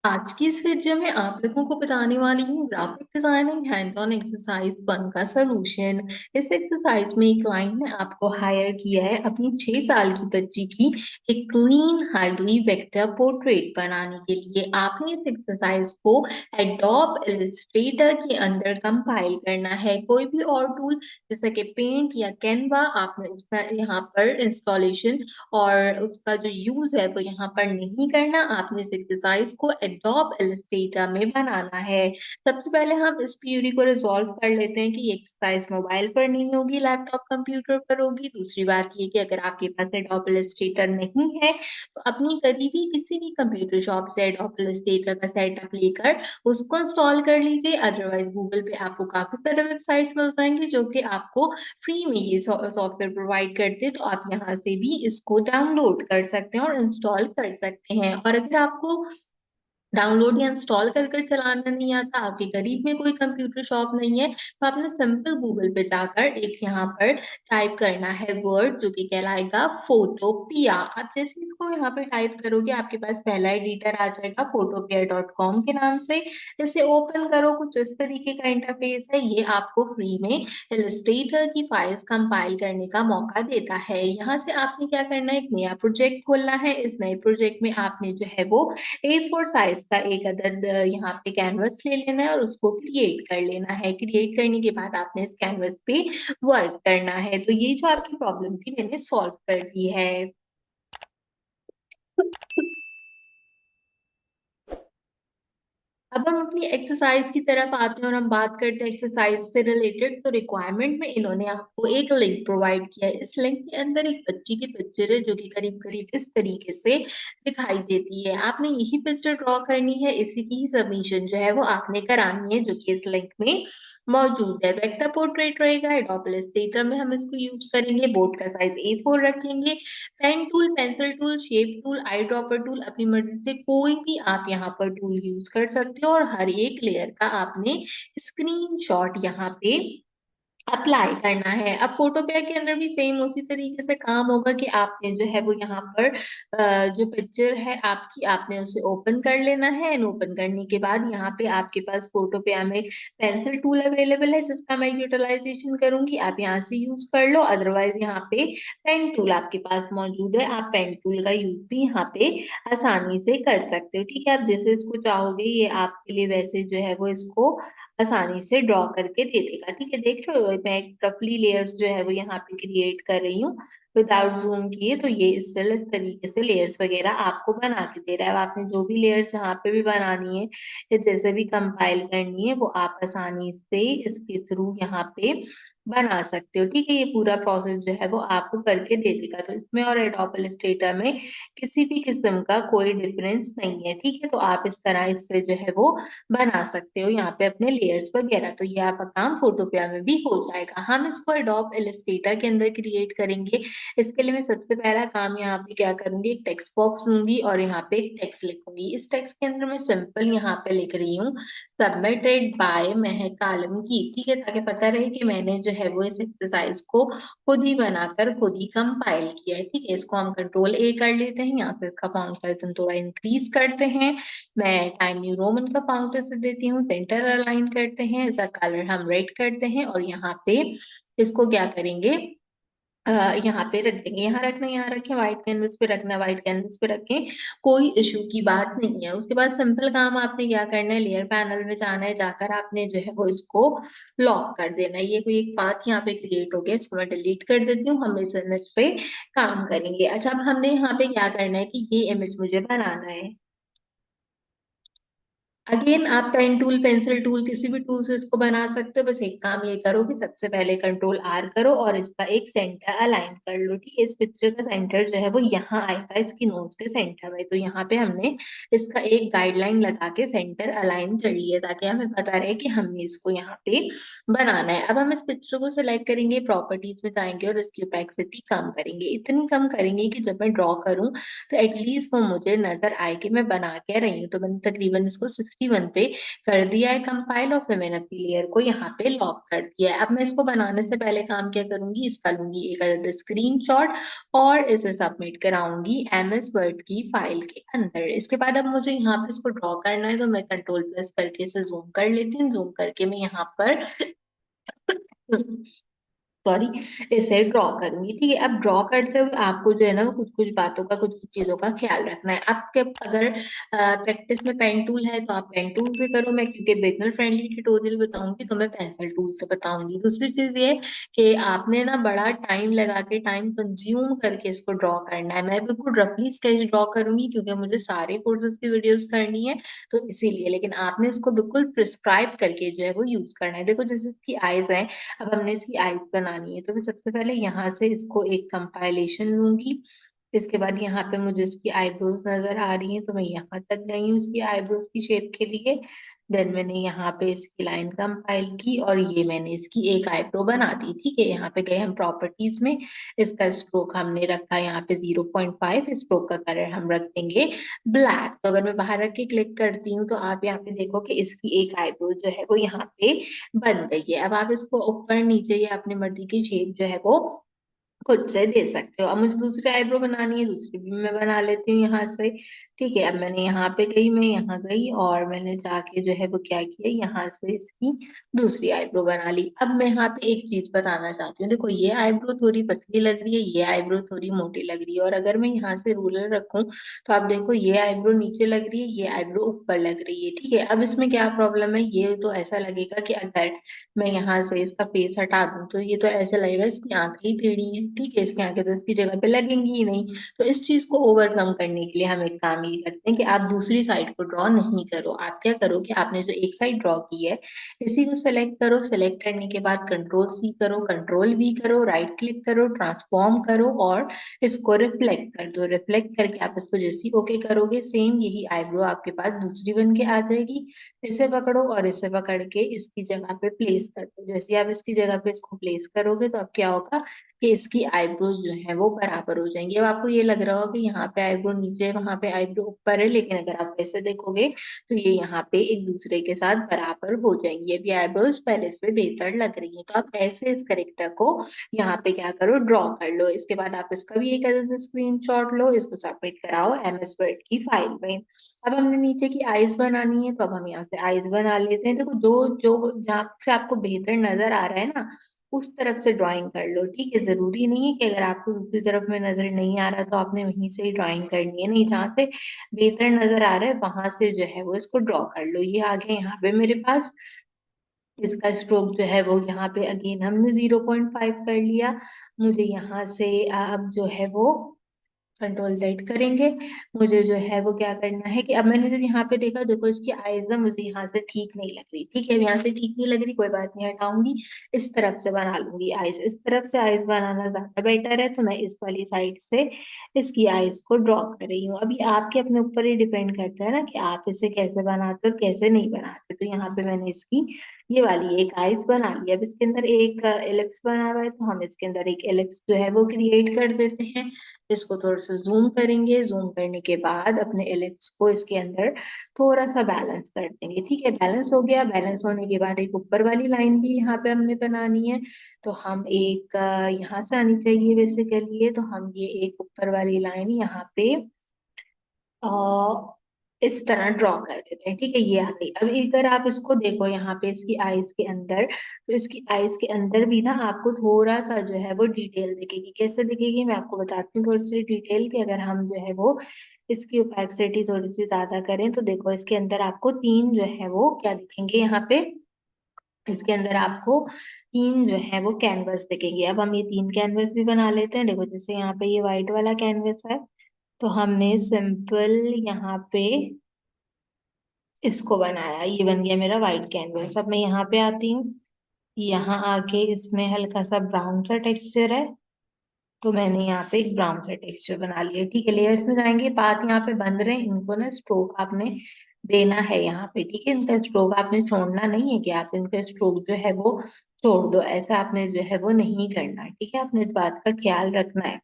आज की इस वीडियो में आप लोगों को बताने वाली हूँ graphic designing hand on exercise 1 का सलूशन। इस एक्सरसाइज में एक क्लाइंट ने आपको हायर किया है अपनी 6 साल की बच्ची की एक क्लीन हाईली वेक्टर पोर्ट्रेट बनाने के लिए। आपने इस एक्सरसाइज को एडोब इलस्ट्रेटर के अंदर कंपाइल करना है। कोई भी और टूल जैसे कि पेंट या कैनवा आपने उसका यहाँ पर इंस्टॉलेशन और उसका जो यूज है वो यहाँ पर नहीं करना। आपने इस एक्सरसाइज को एडोब इलस्ट्रेटर में बनाना है। सबसे पहले हम इस क्वेरी को रिजॉल्व कर लेते हैं कि ये एक्सरसाइज मोबाइल पर नहीं होगी, लैपटॉप कंप्यूटर पर होगी। दूसरी बात ये कि अगर आपके पास एडोब इलस्ट्रेटर नहीं है तो अपनी करीबी किसी भी कंप्यूटर शॉप से एडोब इलस्ट्रेटर का सेटअप लेकर उसको इंस्टॉल कर लीजिए। अदरवाइज गूगल पे आपको काफी सारे वेबसाइट मिल जाएंगे जो कि आपको फ्री में ये सॉफ्टवेयर प्रोवाइड करते हैं, तो आप यहाँ से भी इसको डाउनलोड कर सकते हैं और इंस्टॉल कर सकते हैं। और अगर आपको डाउनलोड या इंस्टॉल कर कर चलाना नहीं आता, आपके करीब में कोई कंप्यूटर शॉप नहीं है, तो आपने सिंपल गूगल पे जाकर एक यहाँ पर टाइप करना है वर्ड जो कि कहलाएगा फोटोपिया। आप जैसे इसको यहाँ पे टाइप करोगे आपके पास पहला एडिटर आ जाएगा फोटोपिया.com के नाम से। इसे ओपन करो, कुछ इस तरीके का इंटरफेस है। ये आपको फ्री में इलस्ट्रेटर की फाइल्स कंपाइल करने का मौका देता है। यहाँ से आपने क्या करना है, एक नया प्रोजेक्ट खोलना है। इस नए प्रोजेक्ट में आपने जो है वो A4 साइज का एक अदद यहाँ पे कैनवस ले लेना है और उसको क्रिएट कर लेना है। क्रिएट करने के बाद आपने इस कैनवस पे वर्क करना है। तो ये जो आपकी प्रॉब्लम थी मैंने सॉल्व कर दी है। अब हम अपनी एक्सरसाइज की तरफ आते हैं और हम बात करते हैं एक्सरसाइज से रिलेटेड। तो रिक्वायरमेंट में इन्होंने आपको एक लिंक प्रोवाइड किया है। इस लिंक के अंदर एक बच्ची की पिक्चर है जो कि करीब करीब इस तरीके से दिखाई देती है। आपने यही पिक्चर ड्रॉ करनी है, इसी की ही सबमिशन जो है वो आपने करानी है जो कि इस लिंक में मौजूद है। वेक्टर पोर्ट्रेट रहेगा, एडोब इलस्ट्रेटर में हम इसको यूज करेंगे। बोर्ड का साइज A4 रखेंगे। Pen tool, pencil tool, shape tool, eye dropper tool, अपनी मर्जी से कोई भी आप यहाँ पर टूल यूज कर सकते हो और हर एक लेयर का आपने स्क्रीनशॉट यहाँ पे अप्लाई करना है। अब फोटोपैक के अंदर भी सेम उसी तरीके से काम होगा कि आपने जो है वो यहाँ पर जो पिक्चर है आपकी, आपने उसे ओपन कर लेना है। एंड ओपन करने के बाद यहाँ पे आपके पास फोटोपैक में पेंसिल टूल अवेलेबल है जिसका मैं यूटिलाइजेशन करूंगी, आप यहाँ से यूज कर लो। अदरवाइज यहाँ पे पेन टूल आपके पास मौजूद है, आप पेन टूल का यूज भी यहाँ पे आसानी से कर सकते हो। ठीक है, आप जैसे इसको चाहोगे ये आपके लिए वैसे जो है वो इसको आसानी से ड्रॉ करके दे देगा। ठीक है, देख रहे हो मैं एक रफली लेयर्स जो है वो यहाँ पे क्रिएट कर रही हूँ विदाउट जूम किए। तो ये इस तरीके से लेयर्स वगैरह आपको बना के दे रहा है। अब आपने जो भी लेयर्स यहाँ पे भी बनानी है या जैसे भी कंपाइल करनी है वो आप आसानी से इसके थ्रू यहाँ पे बना सकते हो। ठीक है, ये पूरा प्रोसेस जो है वो आपको करके दे देगा। तो इसमें और एडोब इलस्ट्रेटर में किसी भी किस्म का कोई डिफरेंस नहीं है। ठीक है, तो आप इस तरह इससे जो है वो बना सकते हो यहाँ पे अपने लेयर्स वगैरह। तो ये आपका काम फोटोपिया में भी हो जाएगा। हम इसको एडोब इलस्ट्रेटर के अंदर क्रिएट करेंगे। इसके लिए मैं सबसे पहला काम यहाँ पे क्या करूंगी, एक टेक्स्ट बॉक्स लूंगी और यहाँ पे एक टेक्स्ट लिखूंगी। इस टेक्स्ट के अंदर मैं सिंपल यहाँ पे लिख रही हूँ सबमिटेड बाय महक आलम की। ठीक है, ताकि पता रहे कि मैंने जो है वो इस एक्सरसाइज को खुद ही बनाकर खुद ही कंपाइल किया है। ठीक है, इसको हम कंट्रोल A कर लेते हैं। यहाँ से इसका फॉन्ट साइज हम थोड़ा इंक्रीज करते हैं। मैं टाइम न्यू रोमन का फाउंट से देती हूँ। सेंटर अलाइन करते हैं, इसका कलर हम रेड करते हैं और यहाँ पे इसको क्या करेंगे, अ, यहाँ पे रख देंगे। यहाँ रखना, यहाँ रखें, व्हाइट कैनवस पे रखना, व्हाइट कैनवस पे रखें, कोई इशू की बात नहीं है। उसके बाद सिंपल काम आपने क्या करना है, लेयर पैनल में जाना है, जाकर आपने जो है वो इसको लॉक कर देना है। ये कोई एक पाथ यहाँ पे क्रिएट हो गया, इसको मैं डिलीट कर देती हूँ। हम इस इमेज पे काम करेंगे। अच्छा, अब हमने यहाँ पे क्या करना है कि ये इमेज मुझे बनाना है। अगेन आप पेन टूल, पेंसिल टूल, किसी भी टूल से इसको बना सकते हो। बस एक काम ये करो कि सबसे पहले कंट्रोल R करो और इसका एक सेंटर अलाइन कर लो। ठीक है, इस पिक्चर का सेंटर जो है वो यहाँ आएगा, इसकी नोज के सेंटर में। तो यहाँ पे हमने इसका एक गाइडलाइन लगा के सेंटर अलाइन कर लिया ताकि हमें पता रहे कि हमने इसको यहाँ पे बनाना है। अब हम इस पिक्चर को सिलेक्ट करेंगे, प्रॉपर्टीज में जाएंगे और इसकी ओपेसिटी कम करेंगे। इतनी कम करेंगे कि जब मैं ड्रॉ करूं तो एटलीस्ट वो मुझे नजर आए कि मैं बना क्या रही हूँ। तो मैंने तकरीबन इसको 61 पे कर दिया है कंपाइल और फिर मैंने अपनी लेयर को यहाँ पे लॉक कर दिया है। अब मैं इसको बनाने से पहले काम क्या करूंगी, इसका लूंगी एक स्क्रीनशॉट और इसे सबमिट कराऊंगी MS वर्ड की फाइल के अंदर। इसके बाद अब मुझे यहाँ पे इसको ड्रॉ करना है, तो मैं कंट्रोल प्लस करके इसे जूम कर लेती हूँ। जूम करके मैं यहाँ पर सॉरी इसे ड्रॉ करूंगी। ठीक है, अब ड्रॉ करते हुए आपको जो है ना कुछ कुछ बातों का, कुछ कुछ चीजों का ख्याल रखना है। आपके अगर प्रैक्टिस में पेन टूल है तो आप पेन टूल से करो। मैं क्योंकि बिगनर फ्रेंडली ट्यूटोरियल बताऊंगी तो मैं पेंसिल टूल से बताऊंगी। दूसरी चीज ये कि आपने ना बड़ा टाइम लगा के, टाइम कंज्यूम करके इसको ड्रॉ करना है। मैं बिल्कुल रफली स्केच ड्रॉ करूंगी क्योंकि मुझे सारे कोर्सेज की वीडियोस करनी है, तो इसीलिए। लेकिन आपने इसको बिल्कुल प्रिस्क्राइब करके जो है वो यूज करना है। देखो जैसे इसकी आईज है, अब हमने इसकी आईज बनानी है, तो मैं सबसे पहले यहाँ से इसको एक कंपाइलेशन लूंगी। इसके बाद यहाँ पे मुझे इसकी आईब्रोज नजर आ रही हैं, तो मैं यहाँ तक गई हूँ इसकी आईब्रोज की शेप के लिए। देन मैंने यहाँ पे इसकी लाइन कंपाइल की और ये मैंने इसकी एक आईब्रो बना दी। ठीक है, यहाँ पे गए हम प्रॉपर्टीज में, इसका स्ट्रोक हमने रखा यहाँ पे 0.5, स्ट्रोक का कलर हम रख देंगे ब्लैक। तो अगर मैं बाहर रख के क्लिक करती हूँ तो आप यहाँ पे देखो कि इसकी एक आईब्रो जो है वो यहाँ पे बन गई है। अब आप इसको ऊपर नीचे या अपनी मर्जी की शेप जो है वो खुद से दे सकते हो। अब मुझे दूसरी आईब्रो बनानी है, दूसरी भी मैं बना लेती हूँ यहाँ से। ठीक है, अब मैंने यहाँ पे गई, मैं यहाँ गई और मैंने जाके जो है वो क्या किया, यहाँ से इसकी दूसरी आईब्रो बना ली। अब मैं यहाँ पे एक चीज बताना चाहती हूँ, देखो ये आईब्रो थोड़ी पतली लग रही है, ये आईब्रो थोड़ी मोटी लग रही है, और अगर मैं यहाँ से रूलर रखूं तो आप देखो ये आईब्रो नीचे लग रही है, ये आईब्रो ऊपर लग रही है। ठीक है, अब इसमें क्या प्रॉब्लम है, ये तो ऐसा लगेगा कि अगर मैं यहाँ से इसका फेस हटा दूं तो ये तो ऐसे लगेगा इसकी आंखें ही टेढ़ी हैं। ठीक है, इसकी आंखें तो इसकी जगह पे लगेंगी ही नहीं। तो इस चीज को ओवरकम करने के लिए हम एक काम ये करते हैं कि आप दूसरी साइड को ड्रॉ नहीं करो। आप क्या करो कि आपने जो एक साइड ड्रॉ की है इसी को सेलेक्ट करो। सेलेक्ट करने के बाद कंट्रोल C करो, कंट्रोल V करो, राइट क्लिक करो, ट्रांसफॉर्म करो और इसको रिफ्लेक्ट कर दो। रिफ्लेक्ट करके आप इसको जैसे ओके करोगे, सेम यही आईब्रो आपके पास दूसरी बन के आ जाएगी। इसे पकड़ो और इसे पकड़ के इसकी जगह पे प्लेस कर दो। जैसे आप इसकी जगह पे इसको प्लेस करोगे तो अब क्या होगा कि इसकी आईब्रोज जो है वो बराबर हो जाएंगी। अब आपको ये लग रहा होगा कि यहाँ पे आईब्रो नीचे है, वहां पे आईब्रो ऊपर है, लेकिन अगर आप ऐसे देखोगे तो ये यहाँ पे एक दूसरे के साथ बराबर हो जाएंगी। अब ये आईब्रोज पहले से बेहतर लग रही है। तो आप ऐसे इस करेक्टर को यहाँ पे क्या करो, ड्रॉ कर लो। इसके बाद आप इसका भी एक स्क्रीनशॉट लो, इसको सबमिट कराओ MS वर्ड की फाइल में। अब हमने नीचे की आईज बनानी है, तो अब हम यहाँ से आईज बना लेते हैं। देखो जो जो जहाँ से आपको बेहतर नजर आ रहा है ना उस तरफ से ड्राइंग कर लो। ठीक है, जरूरी नहीं है कि अगर आपको दूसरी तरफ में नजर नहीं आ रहा तो आपने वहीं से ही ड्राइंग करनी है। नहीं, जहाँ से बेहतर नजर आ रहा है वहां से जो है वो इसको ड्रॉ कर लो। ये आ गया यहाँ पे मेरे पास। इसका स्ट्रोक जो है वो यहाँ पे अगेन हमने 0.5 कर लिया। मुझे यहाँ से अब जो है वो कंट्रोल Z करेंगे। मुझे जो है वो क्या करना है कि अब मैंने जब यहाँ पे देखा, देखो इसकी आईज ना मुझे यहाँ से ठीक नहीं लग रही। ठीक है, यहाँ से ठीक नहीं लग रही, कोई बात नहीं, हटाऊंगी। इस तरफ से बना लूंगी आईज। इस तरफ से आईज बनाना ज्यादा बेटर है, तो मैं इस वाली साइड से इसकी आईज को ड्रॉ कर रही हूँ। अभी आपके अपने ऊपर ही डिपेंड करता है ना कि आप इसे कैसे बनाते हो और कैसे नहीं बनाते। तो यहाँ पे मैंने इसकी ये वाली एक आईज बना ली। अब इसके अंदर एक एलिप्स बना हुआ है, तो हम इसके अंदर एक एलिप्स जो है वो क्रिएट कर देते हैं। इसको थोड़ा सा जूम करेंगे। जूम करने के बाद अपने एलिप्स को इसके अंदर थोड़ा सा बैलेंस कर देंगे। ठीक है, बैलेंस हो गया। बैलेंस होने के बाद एक ऊपर वाली लाइन भी यहाँ पे हमने बनानी है। तो हम एक यहाँ से आनी चाहिए बेसिकली, तो हम ये एक ऊपर वाली लाइन यहाँ पे अ, इस तरह ड्रॉ कर देते हैं। ठीक है, ये आ गई। अब इधर आप इसको देखो, यहाँ पे इसकी आईज के अंदर, तो इसकी आईज के अंदर भी ना आपको थोड़ा सा जो है वो डिटेल दिखेगी। कैसे दिखेगी मैं आपको बताती हूँ थोड़ी सी डिटेल की। अगर हम जो है वो इसकी ओपेसिटी थोड़ी सी ज्यादा करें तो देखो इसके अंदर आपको तीन जो है वो क्या दिखेंगे, यहाँ पे इसके अंदर आपको तीन जो है वो कैनवस दिखेंगे। अब हम ये तीन कैनवस भी बना लेते हैं। देखो जैसे यहाँ पे ये व्हाइट वाला कैनवस है, तो हमने सिंपल यहाँ पे इसको बनाया, ये बन गया मेरा व्हाइट कैनवस। अब मैं यहाँ पे आती हूँ, यहाँ आके इसमें हल्का सा ब्राउन सा टेक्सचर है, तो मैंने यहाँ पे एक ब्राउन सा टेक्सचर बना लिया। ठीक है, लेयर्स में जाएंगे, पार्ट यहाँ पे बन रहे हैं, इनको ना स्ट्रोक आपने देना है यहाँ पे। ठीक है, इनका स्ट्रोक आपने छोड़ना नहीं है कि आप इनका स्ट्रोक जो है वो छोड़ दो, ऐसा आपने जो है वो नहीं करना। ठीक है, आपने इस बात का ख्याल रखना है।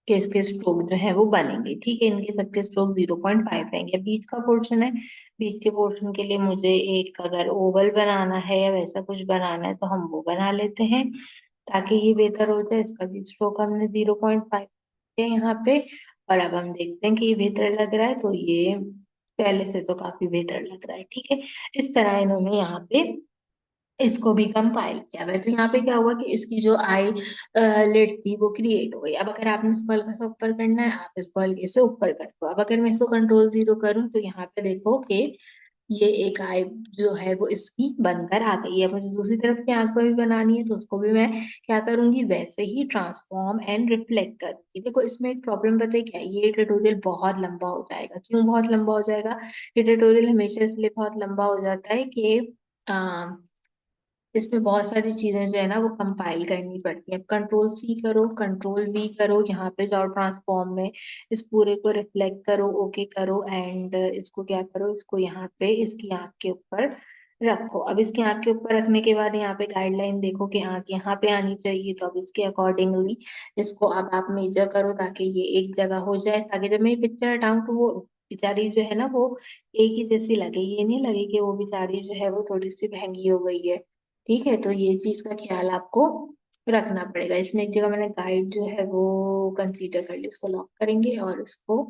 कि इसके स्ट्रोक जो है वो बनेंगे। ठीक है, इनके सबके स्ट्रोक 0.5 रहेंगे। बीच का पोर्शन है, बीच के पोर्शन के लिए मुझे एक अगर ओवल बनाना है या वैसा कुछ बनाना है तो हम वो बना लेते हैं ताकि ये बेहतर हो जाए। इसका भी स्ट्रोक हमने 0.5 है यहाँ पे। और अब हम देखते हैं कि ये बेहतर लग रहा है, तो ये पहले से तो काफी बेहतर लग रहा है। ठीक है, इस तरह इन्होंने यहाँ पे इसको भी कंपाइल किया हुआ है। तो यहाँ पे क्या हुआ कि इसकी जो आई लिड थी वो क्रिएट हो गई। अब अगर आपने इसको हल्का सा ऊपर करना है, आप इसको हल्के से ऊपर कर दो। अब अगर मैं इसको कंट्रोल 0 करूँ तो यहाँ पे देखो कि ये एक आई जो है वो इसकी बनकर आ गई है। मुझे दूसरी तरफ की आंख पर भी बनानी है तो उसको भी मैं क्या करूंगी, वैसे ही ट्रांसफॉर्म एंड रिफ्लेक्ट करूंगी। देखो इसमें एक प्रॉब्लम पता है क्या है? ये ट्यूटोरियल बहुत लंबा हो जाएगा। क्यों बहुत लंबा हो जाएगा? ये ट्यूटोरियल हमेशा इसलिए बहुत लंबा हो जाता है कि इसमें बहुत सारी चीजें जो है ना वो कंपाइल करनी पड़ती है। कंट्रोल C करो, कंट्रोल V करो, यहाँ पे जाओ ट्रांसफॉर्म में, इस पूरे को रिफ्लेक्ट करो, ओके करो एंड इसको क्या करो, इसको यहाँ पे इसकी आंख के ऊपर रखो। अब इसकी आंख के ऊपर रखने के बाद यहाँ पे गाइडलाइन देखो कि आंख यहाँ पे आनी चाहिए, तो अब इसके अकॉर्डिंगली इसको अब आप मेजर करो ताकि ये एक जगह हो जाए, ताकि जब मैं ये पिक्चर हटाऊं तो वो बेचारी जो है ना वो एक ही जैसी लगे, ये नहीं लगे कि वो बेचारी जो है वो थोड़ी सी महंगी हो गई है। ठीक है, तो ये चीज का ख्याल आपको रखना पड़ेगा। इसमें एक जगह मैंने गाइड जो है वो कंसीडर कर ली, इसको लॉक करेंगे और इसको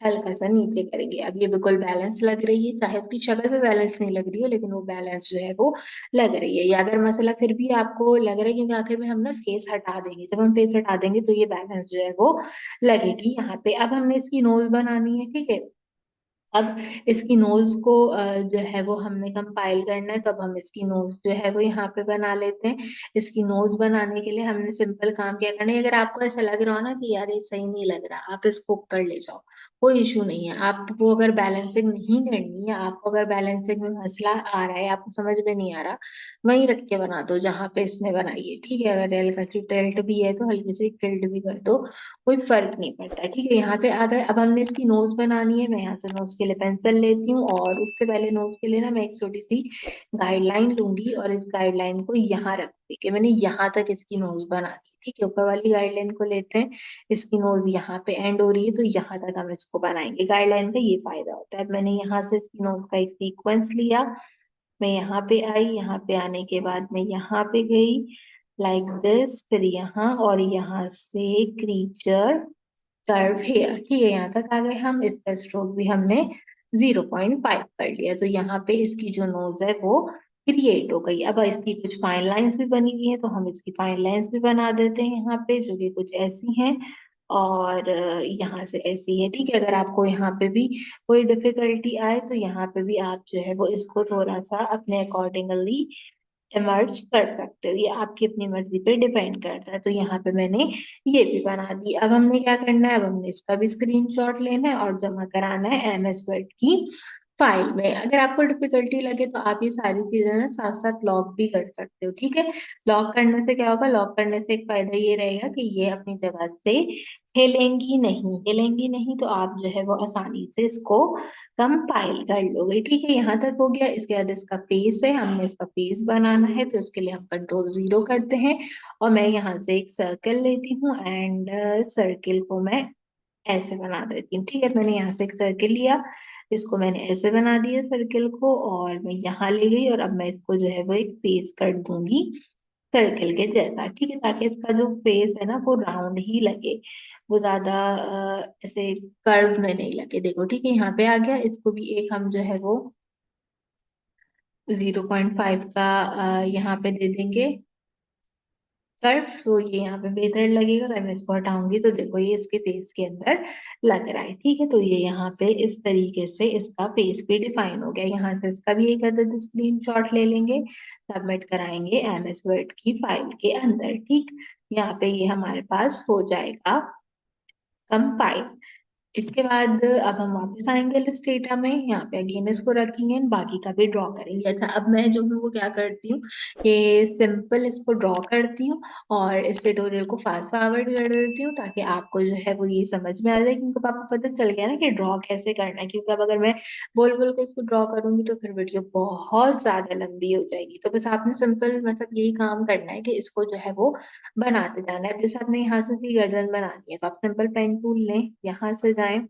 हल्का सा नीचे करेंगे। अब ये बिल्कुल बैलेंस लग रही है, चाहे उसकी शक्ल पे बैलेंस नहीं लग रही हो लेकिन वो बैलेंस जो है वो लग रही है। या अगर मसला फिर भी आपको लग रहा है, क्योंकि आखिर में हम ना फेस हटा देंगे, जब हम फेस हटा देंगे तो ये बैलेंस जो है वो लगेगी यहाँ पे। अब हमने इसकी नोज बनानी है। ठीक है, अब इसकी नोज को जो है वो हमने कंपाइल करना है, तो अब हम इसकी नोज जो है वो यहाँ पे बना लेते हैं। इसकी नोज बनाने के लिए हमने सिंपल काम क्या करना है, अगर आपको ऐसा लग रहा हो ना कि यार ये सही नहीं लग रहा, आप इसको ऊपर ले जाओ, कोई इशू नहीं है। आपको अगर बैलेंसिंग नहीं करनी है, आपको अगर बैलेंसिंग में मसला आ रहा है, आपको समझ में नहीं आ रहा, वहीं रख के बना दो जहां पे इसने बनाई है। ठीक है, अगर हल्का सी टिल्ट भी है तो हल्की सी टिल्ट भी कर दो, कोई फर्क नहीं पड़ता। ठीक है, यहाँ पे आ गए। अब हमने इसकी नोज बनानी है। मैं यहाँ से नोज के लिए पेंसिल लेती हूँ और उससे पहले नोज के लिए ना मैं एक छोटी सी गाइडलाइन लूंगी और इस गाइडलाइन को यहाँ रखूंगी कि मैंने यहाँ तक इसकी नोज बना दी। ठीक है, ऊपर वाली गाइडलाइन को लेते हैं, इसकी नोज यहाँ पे एंड हो रही है तो यहाँ तक हम इसको बनाएंगे। गाइडलाइन का ये फायदा होता है। मैंने यहाँ से इसकी नोज का एक सीक्वेंस लिया, मैं यहाँ पे आई, यहाँ पे आने के बाद मैं यहाँ पे गई लाइक दिस, फिर यहाँ और यहाँ से क्रीचर कर्व हेयर। ठीक है, यहाँ तक आ गए हम। इसका स्ट्रोक भी हमने 0.5 कर लिया, तो यहाँ पे इसकी जो नोज है वो क्रिएट हो गई। अब इसकी कुछ फाइन लाइंस भी बनी हुई है तो हम इसकी फाइन लाइंस भी बना देते हैं यहाँ पे, जो कि कुछ ऐसी हैं और यहाँ से ऐसी है। ठीक है, अगर आपको यहाँ पे भी कोई डिफिकल्टी आए तो यहाँ पे भी आप जो है वो इसको थोड़ा सा अपने अकॉर्डिंगली इमर्ज कर सकते हो, ये आपकी अपनी मर्जी पे डिपेंड करता है। तो यहाँ पे मैंने ये भी बना दी। अब हमने क्या करना है, अब हमने इसका भी स्क्रीनशॉट लेना है और जमा कराना है MS वर्ड की फाइल में। अगर आपको डिफिकल्टी लगे तो आप ये सारी चीजें ना साथ साथ लॉक भी कर सकते हो। ठीक है, लॉक करने से क्या होगा, लॉक करने से एक फायदा ये रहेगा कि ये अपनी जगह से हिलेंगी नहीं, हिलेंगी नहीं, तो आप जो है वो आसानी से इसको कंपाइल कर लोगे। ठीक है, यहाँ तक हो गया। इसके बाद इसका फेस है, हमने इसका फेस बनाना है तो इसके लिए हम कंट्रोल 0 करते हैं और मैं यहाँ से एक सर्कल लेती हूँ एंड सर्किल को मैं ऐसे बना देती हूँ। ठीक है, मैंने यहाँ से एक सर्किल लिया, इसको मैंने ऐसे बना दिया सर्किल को और मैं यहाँ ले गई और अब मैं इसको जो है वो एक फेस कर दूंगी सर्किल के जैसा। ठीक है, ताकि इसका जो फेस है ना वो राउंड ही लगे, वो ज्यादा ऐसे कर्व में नहीं लगे। देखो ठीक है, यहाँ पे आ गया। इसको भी एक हम जो है वो 0.5 का यहाँ पे दे देंगे कर्व, तो ये यहाँ पे बेहतर लगेगा। अगर मैं इसको हटाऊंगी तो देखो ये इसके फेस के अंदर लग रहा है। ठीक है, तो ये यहाँ पे इस तरीके से इसका फेस भी डिफाइन हो गया। यहाँ से इसका भी एक अदद स्क्रीनशॉट ले लेंगे, सबमिट कराएंगे MS वर्ड की फाइल के अंदर। ठीक, यहाँ पे ये हमारे पास हो जाएगा कंपाइल। इसके बाद अब हम वापस आएंगे लिस्ट डेटा में, यहाँ पे अगेन इसको रखेंगे and बाकी का भी ड्रॉ करेंगे। अच्छा, अब मैं जो हूँ वो क्या करती हूँ, ये सिंपल इसको ड्रॉ करती हूँ और इस ट्यूटोरियल को फास्ट फॉरवर्ड कर देती हूँ ताकि आपको जो है वो ये समझ में आ जाए, क्योंकि आपको पता चल गया ना कि ड्रॉ कैसे करना है। क्योंकि अब अगर मैं बोल बोल के इसको ड्रॉ करूंगी तो फिर वीडियो बहुत ज्यादा लंबी हो जाएगी। तो बस आपने सिंपल मतलब यही काम करना है कि इसको जो है वो बनाते जाना है। अब जैसे आपने यहाँ से सी गर्दन बनानी है तो आप सिंपल पेन टूल लें, यहाँ से जाएं,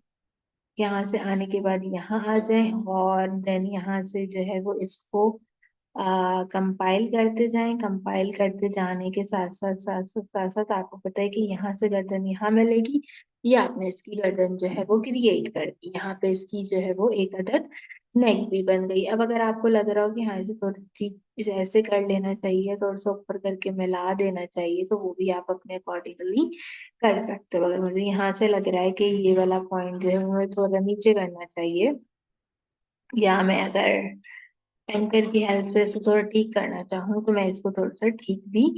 यहाँ से आने के बाद यहाँ आ जाएं और देन यहाँ से जो है वो इसको कंपाइल करते जाएं। कंपाइल करते जाने के साथ साथ आपको पता है कि यहाँ से गर्दन यहाँ मिलेगी, ये आपने इसकी गर्दन जो है वो क्रिएट कर दी। यहाँ पे इसकी जो है वो एक अदद नेक भी बन गई। अब अगर आपको लग रहा हो कि हाँ इसे थोड़ी ठीक ऐसे कर लेना चाहिए, थोड़ा सा ऊपर करके मिला देना चाहिए, तो वो भी आप अपने अकॉर्डिंगली कर सकते हो। अगर मुझे यहाँ से लग रहा है कि ये वाला पॉइंट जो है वो मुझे थोड़ा नीचे करना चाहिए, या मैं अगर एंकर की हेल्प से इसको थोड़ा ठीक करना चाहूँ तो मैं इसको थोड़ा सा ठीक भी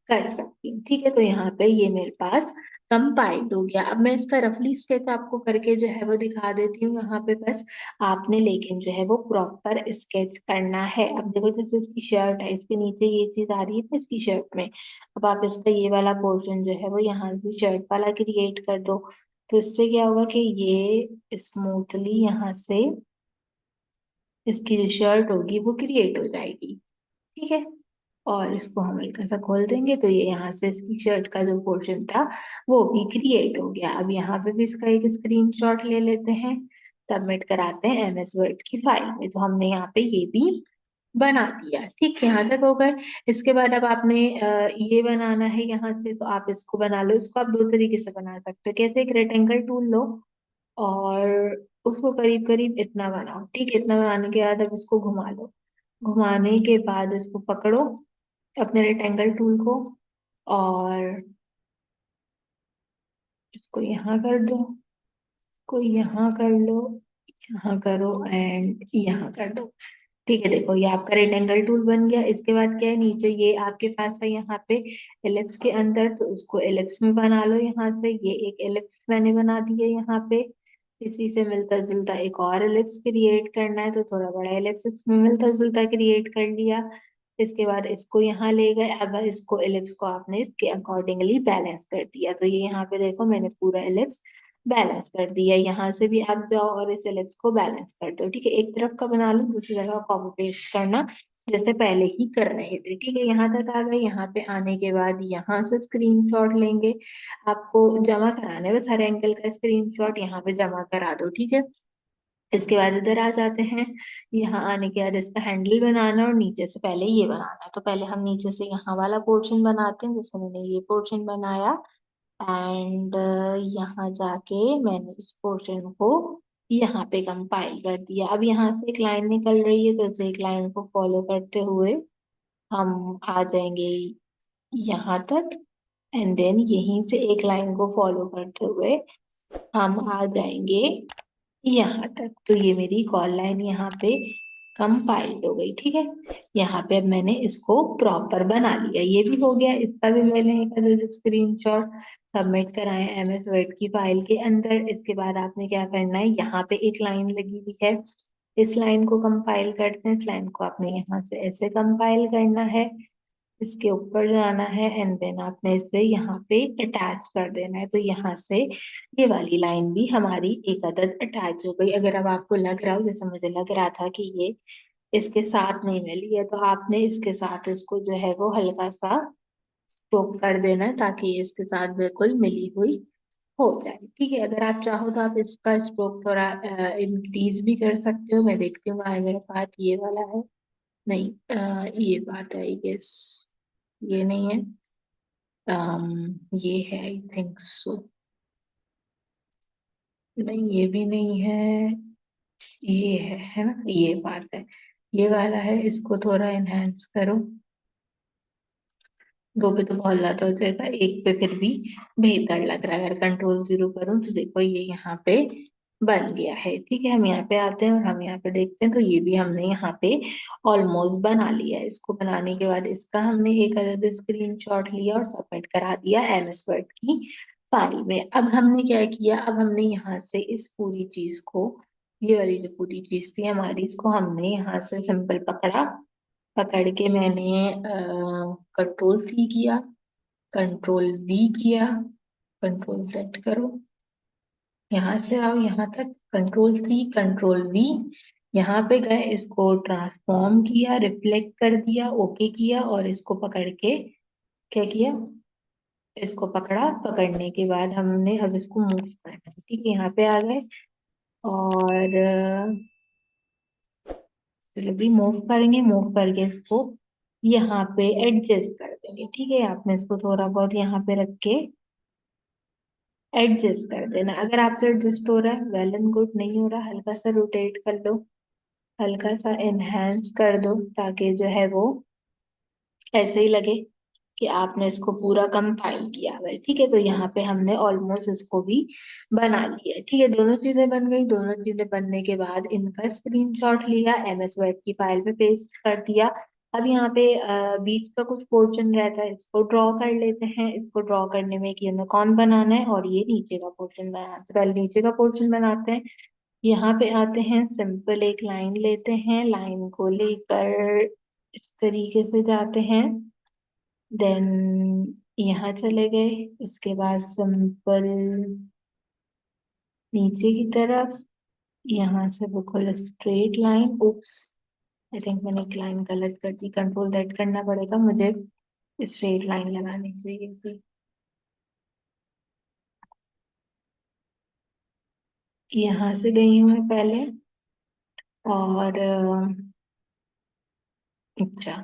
कर सकती हूँ। ठीक है, तो यहाँ पे ये मेरे पास कंपाइल्ड हो गया। अब मैं इसका रफली स्केच आपको करके जो है वो दिखा देती हूँ यहाँ पे। बस आपने लेकिन जो है वो प्रॉपर स्केच करना है। अब देखो जैसे इसकी शर्ट है, इसके नीचे ये चीज आ रही है ना इसकी शर्ट में, अब आप इसका ये वाला पोर्शन जो है वो यहाँ से शर्ट वाला क्रिएट कर दो। तो इससे क्या होगा कि ये स्मूथली यहाँ से इसकी जो शर्ट होगी वो क्रिएट हो जाएगी। ठीक है, और इसको हम हल्का सा खोल देंगे तो ये यहाँ से इसकी शर्ट का जो पोर्शन था वो भी क्रिएट हो गया। अब यहाँ पे भी इसका एक स्क्रीनशॉट ले लेते हैं, सबमिट कराते हैं एमएस वर्ड की फाइल में। तो हमने यहाँ पे ये भी बना दिया। ठीक, यहाँ तक हो गए। इसके बाद अब आपने ये बनाना है यहाँ से, तो आप इसको बना लो। इसको आप दो तरीके से बना सकते हो। कैसे, एक रेक्टेंगल टूल लो और उसको करीब करीब इतना बनाओ। ठीक है, इतना बनाने के बाद अब इसको घुमा लो। घुमाने के बाद इसको पकड़ो अपने रेक्टेंगल टूल को और इसको यहाँ कर दो, इसको यहाँ कर लो, यहाँ करो एंड यहाँ कर दो। ठीक है, देखो ये आपका रेक्टेंगल टूल बन गया। इसके बाद क्या है, नीचे ये आपके पास है यहाँ पे एलिप्स के अंदर, तो उसको एलिप्स में बना लो। यहाँ से ये एक एलिप्स मैंने बना दी है यहाँ पे। इसी से मिलता जुलता एक और एलिप्स क्रिएट करना है तो थोड़ा बड़ा एलिप्स इसमें मिलता जुलता क्रिएट कर लिया। इसके बाद इसको यहाँ ले गए। अब इसको एलिप्स को आपने इसके अकॉर्डिंगली बैलेंस कर दिया। तो ये यहाँ पे देखो मैंने पूरा एलिप्स बैलेंस कर दिया। यहाँ से भी आप जाओ और इस एलिप्स को बैलेंस कर दो। ठीक है, एक तरफ का बना लो, दूसरी तरफ कॉपी पेस्ट करना जैसे पहले ही कर रहे थे। ठीक है, यहाँ तक आ गए। यहाँ पे आने के बाद यहाँ से स्क्रीनशॉट लेंगे, आपको जमा कराना है बस हर एंगल का स्क्रीनशॉट यहाँ पे जमा करा दो। ठीक है, इसके बाद इधर आ जाते हैं। यहाँ आने के बाद इसका हैंडल बनाना और नीचे से पहले ये बनाना है। तो पहले हम नीचे से यहाँ वाला पोर्शन बनाते हैं, जैसे मैंने ये पोर्शन बनाया एंड यहाँ जाके मैंने इस पोर्शन को यहाँ पे कंपाइल कर दिया। अब यहाँ से एक लाइन निकल रही है तो इस एक लाइन को फॉलो करते हुए हम आ जाएंगे यहाँ तक एंड देन यहीं से एक लाइन को फॉलो करते हुए हम आ जाएंगे यहाँ तक। तो ये मेरी कॉल लाइन यहाँ पे कंपाइल्ड हो गई। ठीक है, यहाँ पे अब मैंने इसको प्रॉपर बना लिया। ये भी हो गया, इसका भी ले लें एक स्क्रीनशॉट, सबमिट कराएं एमएस वर्ड की फाइल के अंदर। इसके बाद आपने क्या करना है, यहाँ पे एक लाइन लगी हुई है, इस लाइन को कंपाइल करते हैं। इस लाइन को आपने यहाँ से ऐसे कंपाइल करना है, इसके ऊपर जाना है एंड देन आपने इसे यहाँ पे अटैच कर देना है। तो यहाँ से ये वाली लाइन भी हमारी एक अदद अटैच हो गई। अगर अब आपको लग रहा हो, जैसे मुझे लग रहा था कि ये इसके साथ नहीं मिली है, तो आपने इसके साथ इसको जो है वो हल्का सा स्ट्रोक कर देना है ताकि ये इसके साथ बिल्कुल मिली हुई हो जाए। ठीक है, अगर आप चाहो तो आप इसका स्ट्रोक थोड़ा इंक्रीज भी कर सकते हो। मैं देखती हूँ मेरे पास ये वाला है, नहीं ये बात है आई गेस, ये नहीं है, ये है आई थिंक सो, नहीं ये भी नहीं है, ये है ना, ये बात है, ये वाला है। इसको थोड़ा एनहांस करो, दो पे तो बहुत ज्यादा हो जाएगा, एक पे फिर भी बेहतर लग रहा है। अगर कंट्रोल जीरो करूं तो देखो ये यहाँ पे बन गया है। ठीक है, हम यहाँ पे आते हैं और हम यहाँ पे देखते हैं तो ये भी हमने यहाँ पे ऑलमोस्ट बना लिया है। इसको बनाने के बाद इसका हमने एक अलग स्क्रीनशॉट लिया और सबमिट करा दिया एमएस वर्ड की पारी में। अब हमने क्या किया, अब हमने यहाँ से इस पूरी चीज को, ये वाली जो पूरी चीज थी हमारी, इसको हमने यहाँ से सिंपल पकड़ा। पकड़ के मैंने कंट्रोल C किया, कंट्रोल V किया, कंट्रोल Z करो, यहाँ से आओ यहाँ तक, कंट्रोल C कंट्रोल V, यहाँ पे गए, इसको ट्रांसफॉर्म किया, रिफ्लेक्ट कर दिया, ओके किया, और इसको पकड़ के क्या किया, इसको पकड़ा। पकड़ने के बाद हमने अब इसको मूव करना है, ठीक है, यहाँ पे आ गए, और चलो भी मूव करेंगे, मूव करके इसको यहाँ पे एडजस्ट कर देंगे, ठीक है। आपने इसको थोड़ा बहुत यहाँ पे रख के एडजस्ट कर देना। अगर आपसे एडजस्ट हो रहा है वेल एंड गुड, नहीं हो रहा हल्का सा रोटेट कर लो, हल्का सा एनहेंस कर दो, ताकि जो है वो ऐसे ही लगे कि आपने इसको पूरा कंपाइल किया हुआ है, ठीक है। तो यहाँ पे हमने ऑलमोस्ट इसको भी बना लिया है, ठीक है। दोनों चीजें बन गई। दोनों चीजें बनने के बाद इनका स्क्रीनशॉट लिया, MS वर्ड की फाइल में पेस्ट कर दिया। अब यहाँ पे बीच का कुछ पोर्शन रहता है, इसको ड्रॉ कर लेते हैं। इसको ड्रॉ करने में एक यूनिकॉर्न बनाना है, और ये नीचे का पोर्शन बनाना है। तो पहले नीचे का पोर्शन बनाते हैं। यहाँ पे आते हैं, सिंपल एक लाइन लेते हैं, लाइन को लेकर इस तरीके से जाते हैं, देन यहाँ चले गए। इसके बाद सिंपल नीचे की तरफ, यहाँ से बिल्कुल straight line, oops, I think मैंने एक लाइन गलत कर दी, कंट्रोल Z करना पड़ेगा मुझे स्ट्रेट लाइन लगाने के लिए। यहाँ से गई हूँ मैं पहले, और अच्छा,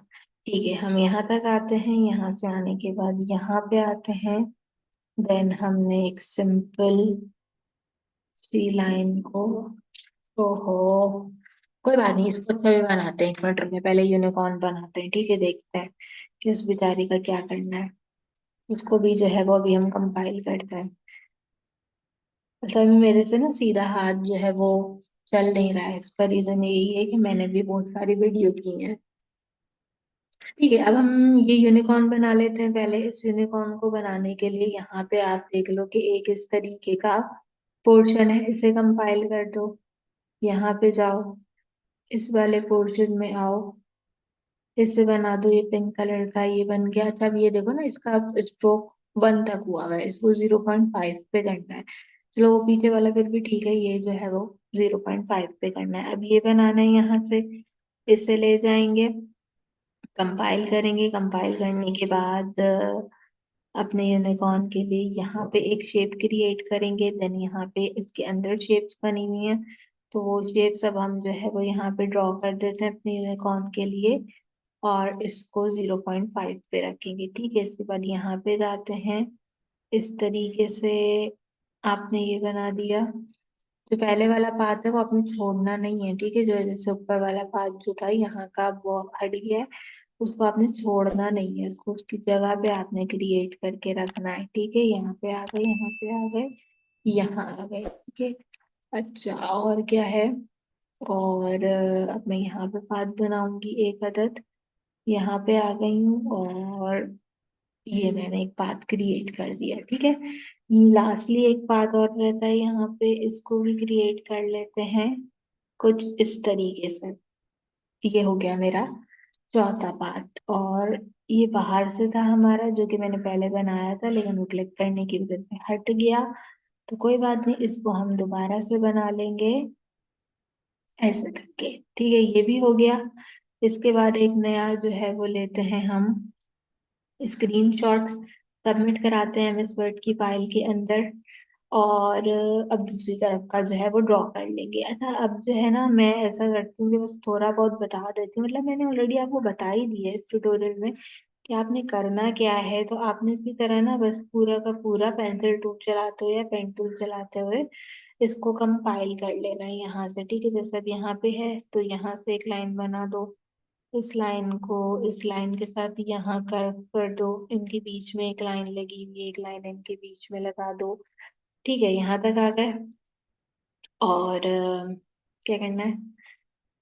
ठीक है, हम यहाँ तक आते हैं। यहाँ से आने के बाद यहाँ पे आते हैं, देन हमने एक सिंपल सी लाइन को, ओहो, कोई बात नहीं, इसको अच्छा भी बनाते हैं। एक मिनट रुकिए, पहले यूनिकॉर्न बनाते हैं, ठीक है। देखते हैं कि उस बेचारी का क्या करना है। उसको भी जो है वो अभी हम कंपाइल करते हैं। मतलब अभी मेरे से ना सीधा हाथ जो है वो चल नहीं रहा है। इसका रीजन यही है कि मैंने भी बहुत सारी वीडियो की है। ठीक है, अब हम ये यूनिकॉर्न बना लेते हैं। पहले इस यूनिकॉर्न को बनाने के लिए यहाँ पे आप देख लो कि एक इस तरीके का पोर्शन है, इसे कंपाइल कर दो। यहाँ पे जाओ, इस वाले पोर्शन में आओ, इसे बना दो। ये पिंक कलर का ये बन गया। अच्छा, अब ये देखो ना, इसका स्ट्रोक 1 तक हुआ हुआ है, इसको 0.5 पे करना है। चलो वो पीछे वाला फिर भी ठीक है, ये जो है वो 0.5 पे करना है। अब ये बनाना है, यहाँ से इसे ले जाएंगे, कंपाइल करेंगे। कंपाइल करने के बाद अपने यूनिकॉर्न के लिए यहाँ पे एक शेप क्रिएट करेंगे। देन यहाँ पे इसके अंदर शेप्स बनी हुई हैं, तो वो शेप्स अब हम जो है वो यहाँ पे ड्रॉ कर देते हैं अपने यूनिकॉर्न के लिए, और इसको 0.5 पे रखेंगे, ठीक है। इसके बाद यहाँ पे जाते हैं, इस तरीके से आपने ये बना दिया। जो पहले वाला पार्ट है वो आपने छोड़ना नहीं है, ठीक है। जो जैसे ऊपर वाला पार्ट जो था यहाँ का वो हट गया है, उसको आपने छोड़ना नहीं है, उसको उसकी जगह पे आपने क्रिएट करके रखना है, ठीक है। यहाँ पे आ गए, यहाँ पे आ गए, यहाँ आ गए, ठीक है। अच्छा, और क्या है, और अब मैं यहाँ पे पार्ट बनाऊंगी एक अदद। यहाँ पे आ गई हूँ, और ये मैंने एक पाथ क्रिएट कर दिया, ठीक है। लास्टली एक पाथ और रहता है यहाँ पे, इसको भी क्रिएट कर लेते हैं कुछ इस तरीके से। ये हो गया मेरा चौथा पार्ट। और ये बाहर से था हमारा, जो कि मैंने पहले बनाया था, लेकिन वो क्लिक करने की वजह से हट गया। तो कोई बात नहीं, इसको हम दोबारा से बना लेंगे ऐसे करके, ठीक है। ये भी हो गया। इसके बाद एक नया जो है वो लेते हैं हम स्क्रीनशॉट, सबमिट कराते हैं MS वर्ड की फाइल के अंदर, और अब दूसरी तरफ का जो है वो ड्रॉ कर लेंगे। ऐसा अब जो है ना, मैं ऐसा करती हूँ कि बस थोड़ा बहुत बता देती हूँ। मतलब मैंने ऑलरेडी आपको बता ही दिया है इस ट्यूटोरियल में कि आपने करना क्या है। तो आपने इसी तरह ना बस पूरा का पूरा पेंसिल टूल चलाते हुए या पेन टूल चलाते हुए इसको कंपाइल कर लेना है यहाँ से, ठीक है। जैसे अब यहाँ पे है, तो यहाँ से एक लाइन बना दो, इस लाइन को इस लाइन के साथ यहाँ कर दो, इनके बीच में एक लाइन लगी हुई है, एक लाइन इनके बीच में लगा दो, ठीक है। यहाँ तक आ गए, और क्या करना है,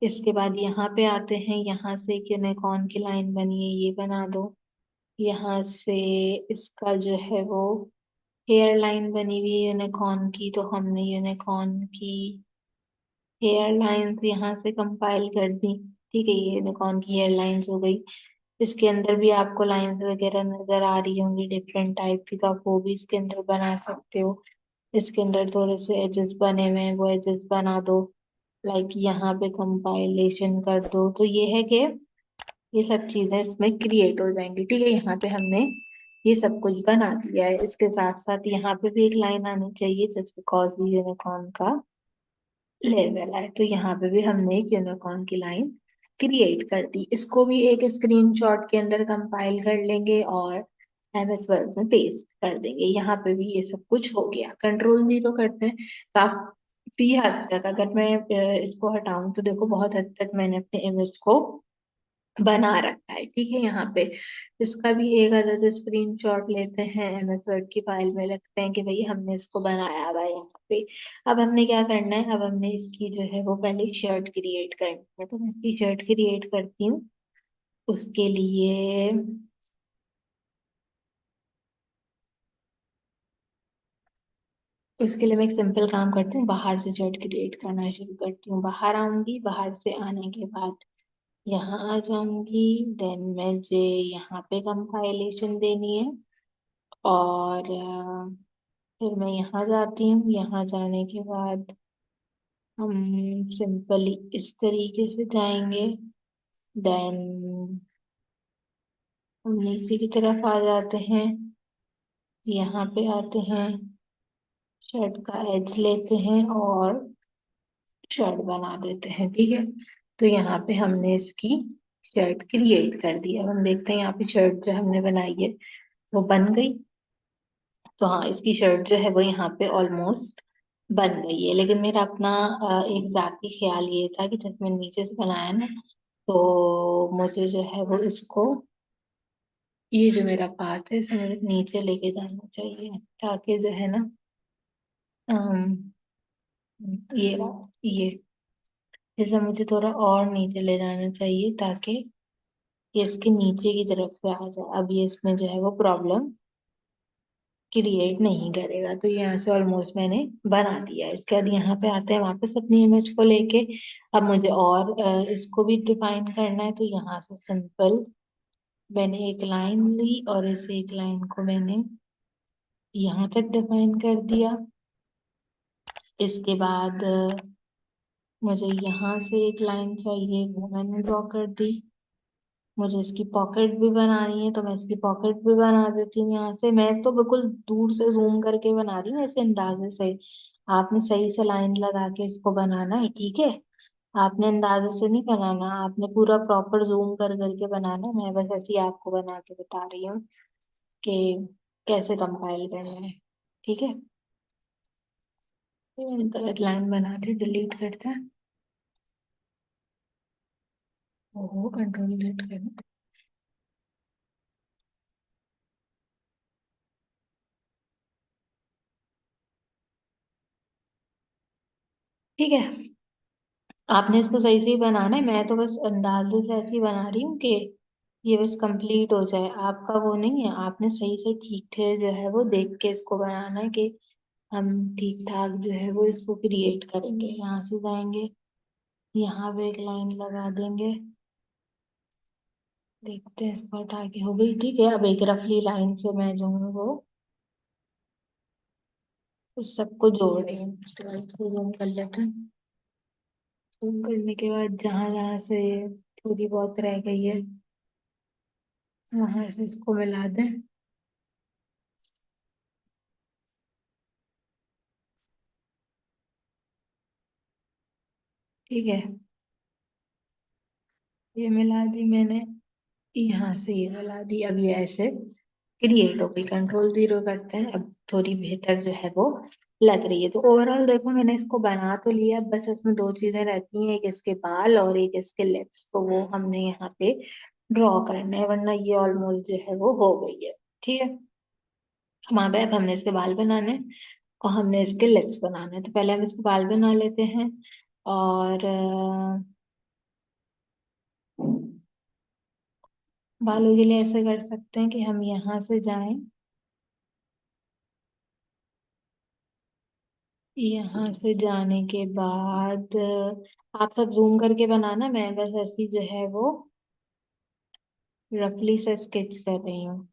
इसके बाद यहाँ पे आते हैं। यहाँ से एक यूनिकॉर्न की लाइन बनी है, ये बना दो। यहाँ से इसका जो है वो हेयर लाइन बनी हुई है यूनिकॉर्न की, तो हमने यूनिकॉर्न की हेयर लाइंस यहाँ से कंपाइल कर दी। ठीक है, ये यूनिकॉर्न की हेयर लाइंस हो गई। इसके अंदर भी आपको लाइंस वगैरह नजर आ रही होंगी डिफरेंट टाइप की, तो आप वो भी इसके अंदर बना सकते हो। इसके अंदर थोड़े से एजेस बने हुए हैं, वो एजेस बना दो। लाइक यहाँ पे कंपाइलेशन कर दो, तो ये है कि ये सब चीजें इसमें क्रिएट हो जाएंगी। ठीक है, यहाँ पे हमने ये सब कुछ बना दिया है। इसके साथ साथ यहाँ पे भी एक लाइन आनी चाहिए, जस्ट बिकॉज ये यूनिकॉर्न का लेवल है, तो यहाँ पे भी हमने एक यूनिकॉर्न की लाइन क्रिएट कर दी। इसको भी एक स्क्रीनशॉट के अंदर कंपाइल कर लेंगे और एमएस वर्ड में पेस्ट कर देंगे। यहाँ पे भी ये सब कुछ हो गया। कंट्रोल जीरो करते हैं। काफी हद तक अगर मैं इसको हटाऊं तो देखो बहुत हद तक मैंने अपने इमेज को बना रखा है। ठीक है, यहाँ पे इसका भी एक अलग स्क्रीनशॉट लेते हैं, एमएस वर्ड की फाइल में लगते हैं कि भाई हमने इसको बनाया हुआ है यहाँ पे। अब हमने क्या करना है, अब हमने इसकी जो है वो पहले शर्ट क्रिएट करनी है, तो मैं इसकी शर्ट क्रिएट करती हूँ। उसके लिए उसके लिए मैं एक सिंपल काम करती हूँ, बाहर से शर्ट क्रिएट करना शुरू करती हूँ। बाहर आऊंगी, बाहर से आने के बाद यहाँ आ जाऊंगी। देन मुझे यहाँ पे कंपाइलेशन देनी है, और फिर मैं यहाँ जाती हूँ। यहाँ जाने के बाद हम सिंपली इस तरीके से जाएंगे। देन हम नीचे की तरफ आ जाते हैं, यहाँ पे आते हैं, शर्ट का एज लेते हैं और शर्ट बना देते हैं। ठीक है, तो यहाँ पे हमने इसकी शर्ट क्रिएट कर दी। अब हम देखते हैं यहाँ पे शर्ट जो हमने बनाई है वो बन गई। तो हाँ, इसकी शर्ट जो है वो यहाँ पे ऑलमोस्ट बन गई है। लेकिन मेरा अपना एक जाती ख्याल ये था कि जैसे मैंने नीचे से बनाया ना, तो मुझे जो है वो इसको, ये जो मेरा पार्ट है इसे मुझे नीचे लेके जाना चाहिए, ताकि जो है ना, अम, ये रहा, ये जैसे मुझे थोड़ा और नीचे ले जाना चाहिए ताकि ये इसके नीचे की तरफ से आ जाए। अब ये इसमें जो है वो प्रॉब्लम क्रिएट नहीं करेगा। तो यहाँ से ऑलमोस्ट मैंने बना दिया है। इसके बाद यहाँ पे आते हैं वापस अपनी इमेज को लेके। अब मुझे और इसको भी डिफाइन करना है, तो यहाँ से सिंपल मैंने एक लाइन ली और इस एक लाइन को मैंने यहाँ तक डिफाइन कर दिया। इसके बाद मुझे यहाँ से एक लाइन चाहिए, वो मैंने ड्रॉ कर दी। मुझे इसकी पॉकेट भी बनानी है, तो मैं इसकी पॉकेट भी बना देती हूँ। यहाँ से मैं तो बिल्कुल दूर से जूम करके बना रही हूँ ऐसे अंदाजे से। आपने सही से लाइन लगा के इसको बनाना है। ठीक है, आपने अंदाजे से नहीं बनाना, आपने पूरा प्रॉपर जूम कर करके बनाना है। मैं बस ऐसे ही आपको बना के बता रही हूँ कि कैसे कंपाइल करना है। ठीक है, ये मैंने गलत लाइन बना दी, डिलीट करते हैं। ओहो, कंट्रोल डिलीट करना। ठीक है, आपने इसको सही से ही बनाना है। मैं तो बस अंदाजे से ऐसे ही बना रही हूँ कि ये बस कंप्लीट हो जाए। आपका वो नहीं है, आपने सही से ठीक है जो है वो देख के इसको बनाना है कि हम ठीक ठाक जो है वो इसको क्रिएट करेंगे। यहाँ से जाएंगे, यहाँ पे एक लाइन लगा देंगे। देखते हैं, इसको हटा के हो गई। ठीक है, अब एक रफली लाइन से मैं जो हूँ वो उस सबको जोड़ रही हूँ। उसके बाद इसको जूम कर लेते हैं। जूम करने के बाद जहां जहां से थोड़ी बहुत रह गई है वहां से इसको मिला दें। ठीक है, ये मिला दी मैंने, यहाँ से ये मिला दी। अब ये ऐसे क्रिएट हो गई। कंट्रोल जीरो करते हैं, अब थोड़ी बेहतर जो है वो लग रही है। तो ओवरऑल देखो, मैंने इसको बना तो लिया, बस इसमें दो चीजें रहती हैं, एक इसके बाल और एक इसके लिप्स, तो वो हमने यहाँ पे ड्रॉ करना है, वरना ये ऑलमोस्ट जो है वो हो गई है। ठीक है, हमारे बैग हमने इसके बाल बनाने हैं और हमने इसके लिप्स बनाने हैं। तो पहले हम इसके बाल बना लेते हैं, और बालों के लिए ऐसे कर सकते हैं कि हम यहाँ से जाएं, यहाँ से जाने के बाद आप सब जूम करके बनाना, मैं बस ऐसी जो है वो रफली से स्केच कर रही हूँ।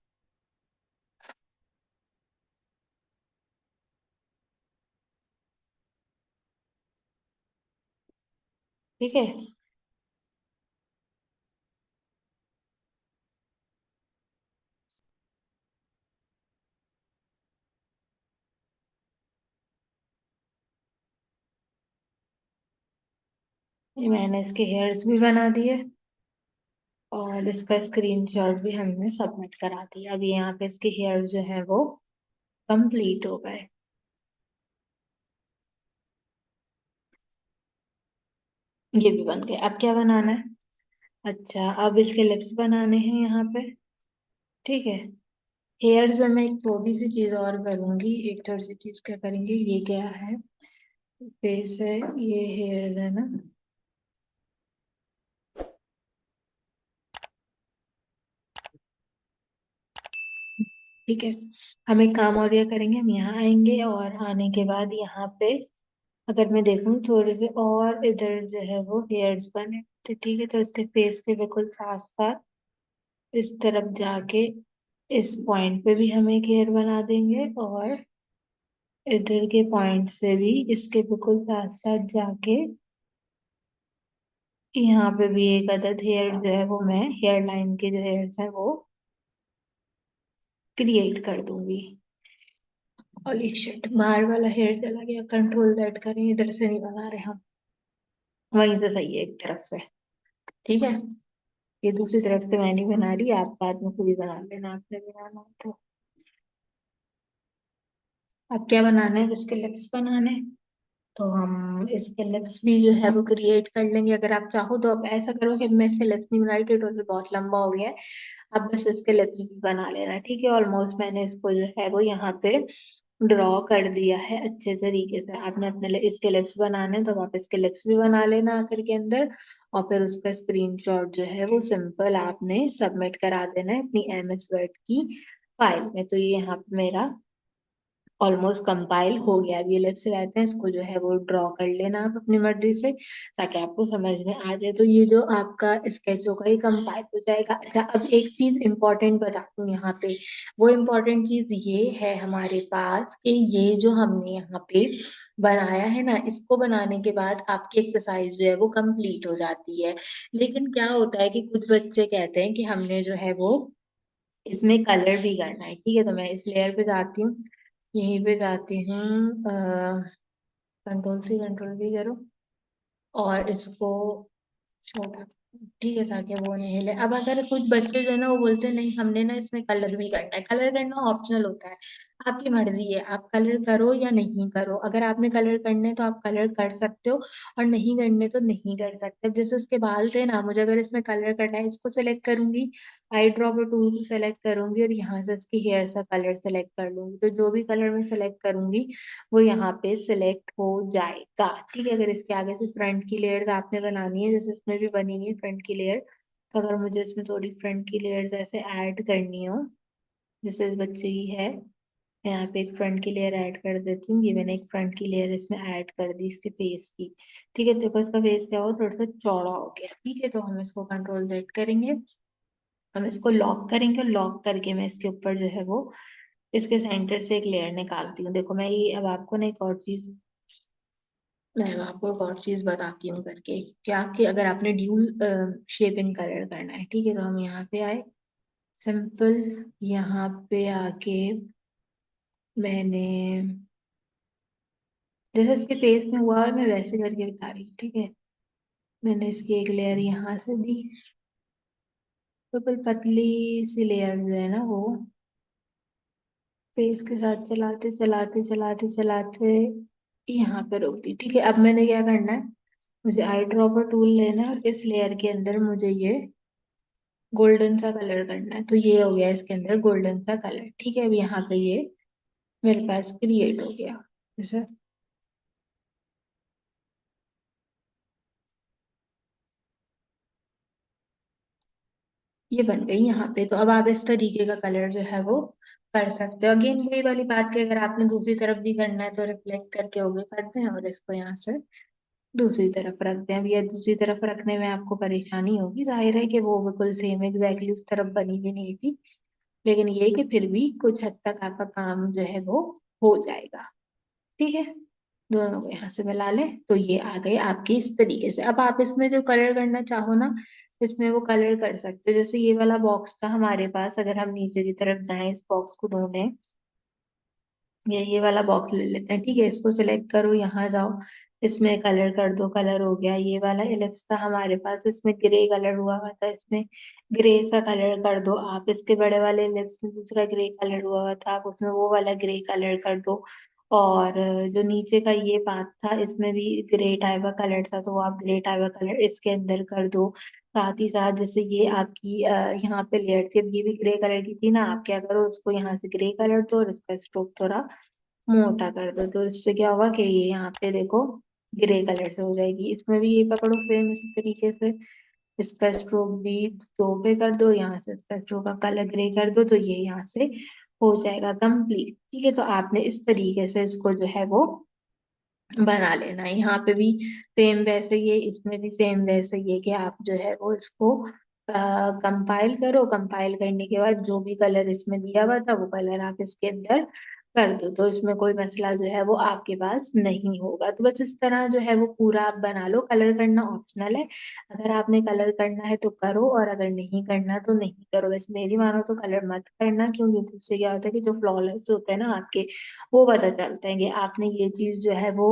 ठीक है। ये मैंने इसके हेयर्स भी बना दिए और इसका स्क्रीनशॉट भी हमने सबमिट करा दिया। अभी यहाँ पे इसके हेयर जो है वो कंप्लीट हो गए। ये भी बन गए। अब क्या बनाना है? अच्छा, अब इसके लिप्स बनाने हैं यहाँ पे। ठीक है। हेयर जो मैं एक थोड़ी सी चीज और करूंगी, एक थोड़ी सी चीज क्या करेंगे, ये क्या है, फेस है, ये हेयर है ना। ठीक है। हम एक काम और ये करेंगे, हम यहाँ आएंगे और आने के बाद यहाँ पे अगर मैं देखूँ थोड़े से और इधर जो है वो हेयर्स बने, तो ठीक है, तो इसके फेस के बिल्कुल साथ साथ इस तरफ जाके इस पॉइंट पे भी हम एक हेयर बना देंगे और इधर के पॉइंट से भी इसके बिल्कुल साथ साथ जाके यहाँ पे भी एक अदद हेयर जो है वो मैं हेयर लाइन के जो हेयर्स है वो क्रिएट कर दूंगी। होली शिट, बाहर वाला हेयर चला गया, कंट्रोल दैट करें, इधर से नहीं बना रहे हम, वहीं से सही है एक तरफ से। ठीक है। ये दूसरी तरफ से मैं नहीं बना रही, आप बाद में खुद ही बना लेना, आपने बनाना हो तो। अब क्या बनाना है? इसके लिप्स बनाने हैं। तो हम इसके लिप्स भी जो है वो क्रिएट कर लेंगे। अगर आप चाहो तो आप ऐसा करो कि मैं इसके लिप्स नहीं बनाई, टोटल बहुत लंबा हो गया है। अब बस इसके लिप्स भी बना लेना। ठीक है, ऑलमोस्ट मैंने इसको जो है वो यहाँ पे ड्रॉ कर दिया है अच्छे तरीके से। आपने अपने इसके लिप्स बनाने हैं, तो आप इसके लिप्स भी बना लेना आखिर के अंदर। और फिर उसका स्क्रीनशॉट जो है वो सिंपल आपने सबमिट करा देना है अपनी एमएस वर्ड की फाइल में। तो ये यहाँ पे मेरा ऑलमोस्ट कंपाइल हो गया। अब ये लिप्स रहते हैं, इसको जो है वो ड्रॉ कर लेना आप अपनी मर्जी से, ताकि आपको समझ में आ जाए। तो ये जो आपका स्केच होगा ये कंपाइल हो जाएगा। अच्छा, अब एक चीज इंपॉर्टेंट बता दूं यहाँ पे। वो इम्पोर्टेंट चीज ये है हमारे पास कि ये जो हमने यहाँ पे बनाया है ना, इसको बनाने के बाद आपकी एक्सरसाइज जो है वो कंप्लीट हो जाती है। लेकिन क्या होता है कि कुछ बच्चे कहते हैं कि हमने जो है वो इसमें कलर भी करना है। ठीक है, तो मैं इस लेयर पे जाती हूँ, यहीं पे जाती हूँ, कंट्रोल सी कंट्रोल भी करो और इसको छोटा, ठीक है, ताकि वो नहीं हिले। अब अगर कुछ बच्चे जो है ना वो बोलते हैं नहीं हमने ना इसमें कलर भी करना है, कलर करना ऑप्शनल होता है, आपकी मर्जी है, आप कलर करो या नहीं करो। अगर आपने कलर करने हैं, तो आप कलर कर सकते हो, और नहीं करने तो नहीं कर सकते। अब जैसे उसके बाल थे ना, मुझे अगर इसमें कलर करना है, इसको सेलेक्ट करूंगी, आई ड्रॉपर टूल को सेलेक्ट करूंगी और यहाँ से इसकी हेयर का कलर सेलेक्ट कर लूंगी। तो जो भी कलर मैं सेलेक्ट करूंगी वो यहाँ पे सिलेक्ट हो जाएगा। ठीक है, अगर इसके आगे से फ्रंट की लेयर्स आपने बनानी है, जैसे इसमें भी बनी हुई है फ्रंट की लेयर, तो अगर मुझे इसमें थोड़ी फ्रंट की लेयर्स ऐसे ऐड करनी हो, जैसे इस बच्चे की है, मैं यहाँ पे एक फ्रंट की लेयर ऐड कर देती हूँ। ये मैंने एक फ्रंट की लेयर इसमें ऐड कर दी इसके फेस की। ठीक है, देखो इसका फेस क्या हो, थोड़ा सा चौड़ा हो गया। ठीक है, तो हम इसको कंट्रोल जेड करेंगे, हम इसको लॉक करेंगे, लॉक करके मैं इसके ऊपर जो है वो इसके सेंटर से एक लेयर निकालती हूँ। देखो मैं ये अब आपको ना एक और चीज, मैं आपको एक और चीज बताती हूँ करके, क्या कि अगर आपने ड्यूल शेपिंग कलर करना है, ठीक है, तो हम यहाँ पे आए, सिंपल यहाँ पे आके मैंने जैसे इसके फेस में हुआ है मैं वैसे करके बता रही हूँ। ठीक है, मैंने इसकी एक लेयर यहाँ से दी, बिल्कुल पतली सी लेयर जो है ना वो फेस के साथ चलाते चलाते चलाते चलाते यहाँ पे रोक दी। ठीक है, अब मैंने क्या करना है, मुझे आई ड्रॉपर टूल लेना है और इस लेयर के अंदर मुझे ये गोल्डन सा कलर करना है। तो ये हो गया इसके अंदर गोल्डन सा कलर। ठीक है, अब यहाँ पे ये मेरे पास क्रिएट हो गया जैसे, ये बन गई यहाँ पे। तो अब आप इस तरीके का कलर जो है वो कर सकते हो। अगेन वही वाली बात की अगर आपने दूसरी तरफ भी करना है तो रिफ्लेक्ट करके होगे करते हैं और इसको यहाँ से दूसरी तरफ रख दें। अब ये दूसरी तरफ रखने में आपको परेशानी होगी, जाहिर है कि वो बिल्कुल सेम एग्जैक्टली उस तरफ बनी भी नहीं थी, लेकिन ये कि फिर भी कुछ हद तक आपका काम जो है वो हो जाएगा। ठीक है, दोनों को यहाँ से मिला लें तो ये आ गए आपके इस तरीके से। अब आप इसमें जो कलर करना चाहो ना, इसमें वो कलर कर सकते हो। जैसे ये वाला बॉक्स था हमारे पास, अगर हम नीचे की तरफ जाएं इस बॉक्स को ढूंढें, ये वाला बॉक्स ले लेते हैं। ठीक है, इसको सिलेक्ट करो, यहाँ जाओ, इसमें कलर कर दो। कलर हो गया, ये वाला एलिप्स था हमारे पास, इसमें ग्रे कलर हुआ हुआ था, इसमें ग्रे सा कलर कर दो आप। इसके बड़े वाले एलिप्स में दूसरा ग्रे कलर हुआ हुआ था, आप उसमें वो वाला ग्रे कलर कर दो। और जो नीचे का ये पार्ट था, इसमें भी ग्रे टाइप का कलर था, तो आप ग्रे टाइप का कलर इसके अंदर कर दो। साथ ही साथ जैसे ये आपकी यहाँ पे लेयर थी, अब ये भी ग्रे कलर की थी ना, आप क्या करो, उसको यहाँ से ग्रे कलर दो और इसका स्ट्रोक थोड़ा मोटा कर दो, तो इससे क्या होगा कि ये यहाँ पे देखो ग्रे कलर से हो जाएगी। इसमें भी ये पकड़ो सेम इसी तरीके से, इसका स्ट्रोक भी दो पे कर दो, यहाँ से इसका स्ट्रोक का कलर ग्रे कर दो, तो ये यहाँ से हो जाएगा कंप्लीट। ठीक है, तो आपने इस तरीके से इसको जो है वो बना लेना है। यहाँ पे भी सेम वैसे ये, इसमें भी सेम वैसे ये कि आप जो है वो इसको कंपाइल करो। कंपाइल करने के बाद जो भी कलर इसमें दिया हुआ था वो कलर आप इसके अंदर कर दो, तो इसमें कोई मसला जो है वो आपके पास नहीं होगा। तो बस इस तरह जो है वो पूरा आप बना लो। कलर करना ऑप्शनल है, अगर आपने कलर करना है तो करो, और अगर नहीं करना तो नहीं करो। वैसे मेरी मानो तो कलर मत करना, क्यों? क्योंकि उससे क्या होता है कि जो फ्लॉलेस होते हैं ना आपके, वो पता चलता है कि आपने ये चीज जो है वो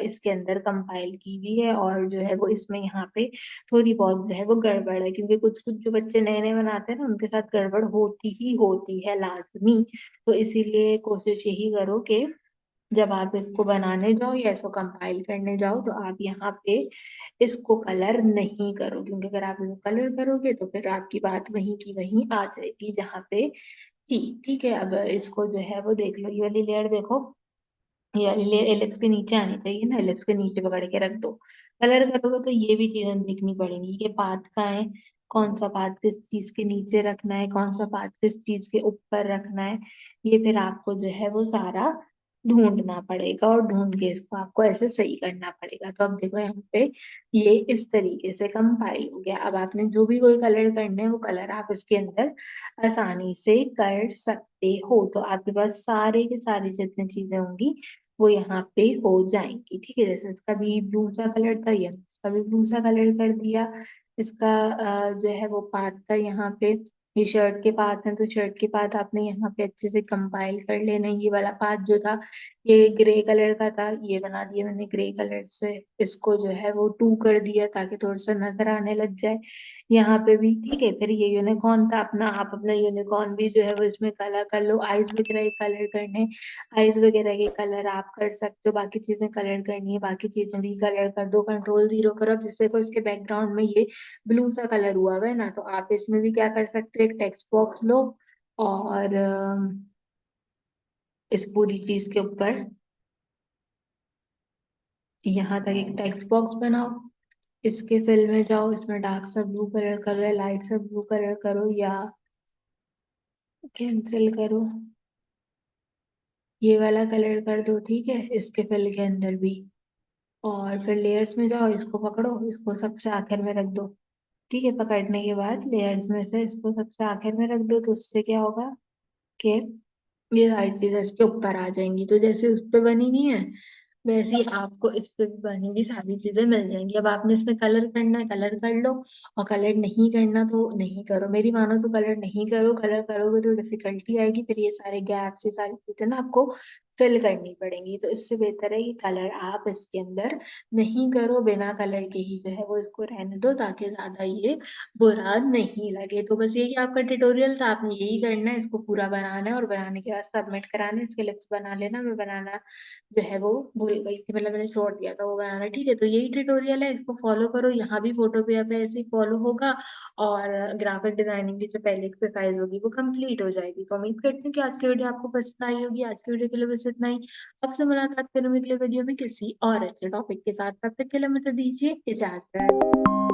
इसके अंदर कंपाइल की हुई है, और जो है वो इसमें यहाँ पे थोड़ी बहुत जो है वो गड़बड़ है, क्योंकि कुछ कुछ जो बच्चे नए नए बनाते हैं ना, उनके साथ गड़बड़ होती ही होती है लाजमी। तो इसीलिए कोशिश यही करो कि जब आप इसको बनाने जाओ या इसको कंपाइल करने जाओ, तो आप यहाँ पे इसको कलर नहीं करो, क्योंकि अगर आप इसको कलर करोगे तो फिर आपकी बात वहीं की वहीं आ जाएगी जहाँ पे थी। ठीक है, अब इसको जो है वो देख लो, ये वाली लेयर देखो, ये वाली लेयर एलिप्स के नीचे आनी चाहिए ना, एलिप्स के नीचे पकड़ के रख दो। कलर करोगे तो ये भी चीजें देखनी पड़ेंगी कि पाथ कहाँ है, कौन सा पाथ किस चीज के नीचे रखना है, कौन सा पाथ किस चीज के ऊपर रखना है। ये फिर आपको जो है वो सारा ढूंढना पड़ेगा, और ढूंढ के इसको आपको ऐसे सही करना पड़ेगा। तो अब देखो यहाँ पे ये इस तरीके से कंपाइल हो गया। अब आपने जो भी कोई कलर करने हैं वो कलर आप इसके अंदर आसानी से कर सकते हो। तो आपके पास सारे के सारी जितनी चीजें होंगी वो यहाँ पे हो जाएंगी। ठीक है, जैसे इसका भी ब्लू सा कलर था, ये इसका भी ब्लू सा कलर कर दिया। इसका जो है वो पाथ था यहाँ पे, ये शर्ट के पाथ है तो शर्ट के पाथ आपने यहाँ पे अच्छे से कंपाइल कर लेना है। ये वाला पाथ जो था ये ग्रे कलर का था, ये बना दिया मैंने ग्रे कलर से, इसको जो है वो टू कर दिया ताकि थोड़ा सा नजर आने लग जाए। यहाँ पे भी ठीक है। फिर ये यूनिकॉर्न था अपना, आप अपना यूनिकॉर्न भी जो है वो इसमें कलर कर लो। आईज वगैरह के कलर करने, आईज वगैरह के कलर आप कर सकते हो। बाकी चीजें कलर करनी है, बाकी चीजें भी कलर कर दो। कंट्रोल 0 करो। अब जैसे को इसके बैकग्राउंड में ये ब्लू सा कलर हुआ हुआ है ना, तो आप इसमें भी क्या कर सकते हो, एक टेक्स्ट बॉक्स लो और इस पूरी चीज के ऊपर यहाँ तक एक टेक्स्ट बॉक्स बनाओ। इसके फिल में जाओ, इसमें डार्क सा ब्लू कलर करो या लाइट सा ब्लू कलर करो या कैंसिल करो, ये वाला कलर कर दो। ठीक है, इसके फिल के अंदर भी। और फिर लेयर्स में जाओ, इसको पकड़ो, इसको सबसे आखिर में रख दो। ठीक है, पकड़ने के बाद लेयर्स में से इसको सबसे आखिर में रख दो, तो उससे क्या होगा कि ये सारी चीजें इसके ऊपर आ जाएंगी। तो जैसे उस पे बनी हुई है वैसे ही आपको इस पे भी बनी हुई सारी चीजें मिल जाएंगी। अब आपने इसमें कलर करना है कलर कर लो, और कलर नहीं करना तो नहीं करो। मेरी मानो तो कलर नहीं करो, कलर करोगे तो डिफिकल्टी आएगी, फिर ये सारे गैप्स ये सारी चीजें ना आपको फिल करनी पड़ेंगी। तो इससे बेहतर है कि कलर आप इसके अंदर नहीं करो, बिना कलर के ही जो है वो इसको रहने दो, ताकि ज्यादा ये बुरा नहीं लगे। तो बस यही आपका ट्यूटोरियल था, आपने यही करना है, इसको पूरा बनाना है और बनाने के बाद सबमिट कराना है। इसके लिप्स बना लेना, मैं बनाना जो है वो भूल गई थी, मतलब मैंने छोड़ दिया था वो बनाना। ठीक है, तो यही ट्यूटोरियल है, इसको फॉलो करो। यहाँ भी फोटो पे ऐसे ही फॉलो होगा, और ग्राफिक डिजाइनिंग की जो पहली एक्सरसाइज होगी वो कंप्लीट हो जाएगी। तो उम्मीद करती हूँ कि आज की वीडियो आपको पसंद आई होगी। आज की वीडियो के लिए बस इतना ही। आपसे मुलाकात करूंगी अगले वीडियो में किसी और अच्छे टॉपिक के साथ। तब तक के लिए मुझे दीजिए इजाजत।